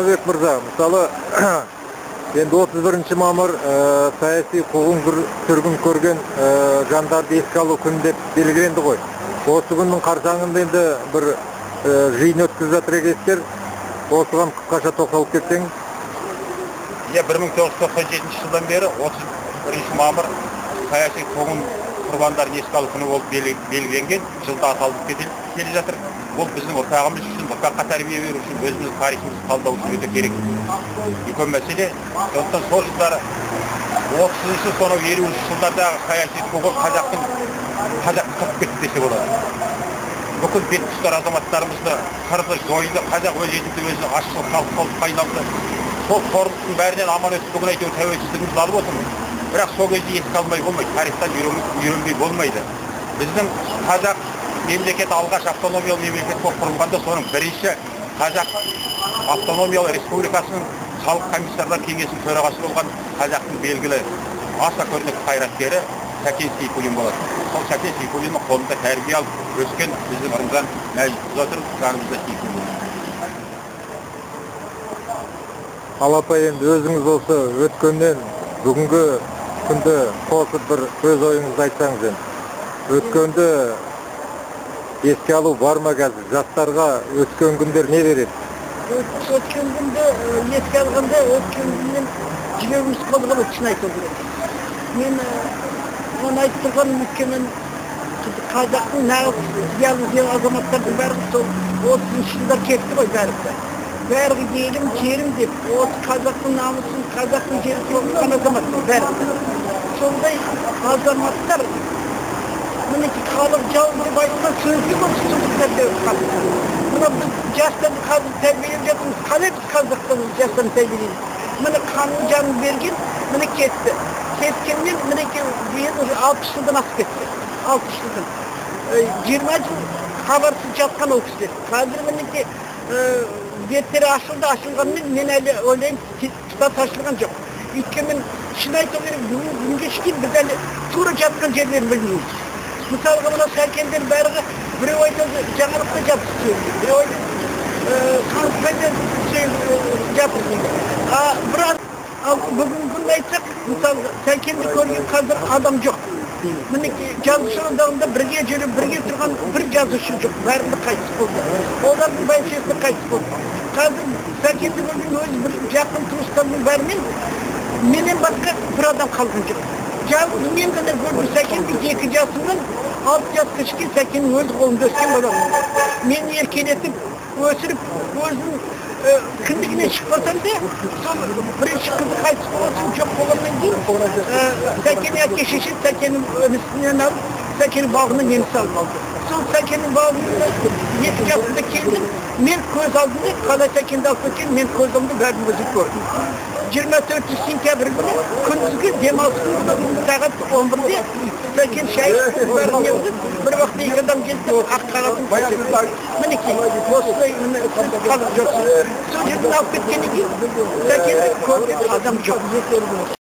Бек мырза, мысалы, енді 31 мамыр саяси қуғын-сүргін көрген жандарды еске алу күні деп белгіленді ғой. Осы күннің қарсаңында енді бір жиын өткізіп жатыр екенсіздер. Осыған қысқаша тоқталып кетсең. 1997 жылдан бері 31 мамыр саяси қуғын құрбандарын еске алу күні болып белгіленген, жылда аталып келе жатыр. Бұл біздің ұрпағымыз үшін, ұрпаққа тәрбие беру үшін, өзіміздің тарихымызды талдау үшін өте керек үлкен мәселе. Сондықтан сол жылдары 30-шы, сонау 50-ші жылдардағы саяси қуғын қазақтың қырып кетті десе болады. Бүкіл бет тұстар азаматтарымызды қырды, жойды, қазақ өз елінде өзі ашшыл халыққа айналды. Сол қорлықтың бәрінен аман өтіп, бүгін әйтеуір тәуелсіздігімізді алып отырмыз. Бірақ сол кезде еске алмай болмайды, тарихтан үйренбей болмайды. Біздің қазақ мемлекет алғаш автономиялы мемлекет болып құрылғанда соның бірінші қазақ автономиялы республикасының халық комиссарлар кеңесінің төрағасы болған қазақтың белгілі аса көрнекті қайраткері Сәкен Сейфуллин болады. Сол Сәкен Сейфуллиннің қолында тәрбие алып өскен біздің Рымзан Мәжитов отыр, жанымызда Сейфуллин. Алапа, енді өзіңіз осы өткеннен бүгінгі күнді қосып бір өз ойыңызды айтсаңыз енді. Өткенді еске алу бар ма қазір? Жастарға өткен күндер не береді? Өткен күнді еске алғанда өткен күннен жүрегіміз қозғалып шын айту керек. Мен оны айтып тұрғаным өйткені қазақтың нағыз зиялы азаматтардың бәрі сол 30-шы жылдар кетті ғой бәрі. Бәрі елім, жерім деп, осы қазақтың намысын, қазақтың жері соғылған азаматтар бәрі. Сондай азаматтар мінекей халық жауыздырып айтқан сөзге болсын сөздіктер деп қалды. Мына біз жастарды қазір тәрбиелеп жатырмыз. Қалай біз қазақтан жастарын тәрбиелейміз? Міне қанын жанын берген, міне кетті. Кеткенмен мінекей биыл уже 60 жылдан асып кетті. 60 жылдан. 20 жыл хабарсыз жатқан ол кісілер. Қазір мінекей беттері ашылғанмен мен әлі ойлаймын тұтас ашылған жоқ. Өйткені мен шын айту керек, бүгінге шейін біз әлі тура жатқан жерлерін білмейміз. Мысалға мына сәкендер бәрі біреу айтады жаңалықта жатыр сөйлейді, біреу айтады қаныққайда жатыр дейді. Ал бүгін күн айтсақ, мысалы сәкенді көрген қазір адам жоқ. Мінекей жазушы одағында бірге жүріп, бірге тұрған бір жазушы жоқ, бәрінде қайтыс болды. Олардың бәйшесі қайтыс болды. Қазір сәкенді көрген өзі бір жақын туыстарының бәрімен менен басқа бір адам қалған жоқ. Жалғыз мен ғана көрдім сәкенді 2 жасымнан 6 жасқа шыққан сәкеннің өз қолында өскен боламын. Мен еркелетіп, өсіріп, өзінің кіндігінен шықпасам да, сол бірінші қызы қайтыс болсын жоқ болғаннан кейін сәкені әке шеше сәкеннің інісінен алып, сәкеннің бағына мені салып алды. Сол сәкеннің бағына 2 жасында келдім, мен көз алдымда қалай сәкенді алып кеткен, мен көз алдымда бәрін өзім көрдім. 24 сентябрь күні күндізгі демалыс күні сағат 11-де сәкен шай бәріне өтіп, бір уақытта 2 адам келді, ақ қағазын көрсетті. Мінекей, осылай қалып жүрсін. Сол жерден алып кеткеннен кейін сәкенді көрген адам жоқ.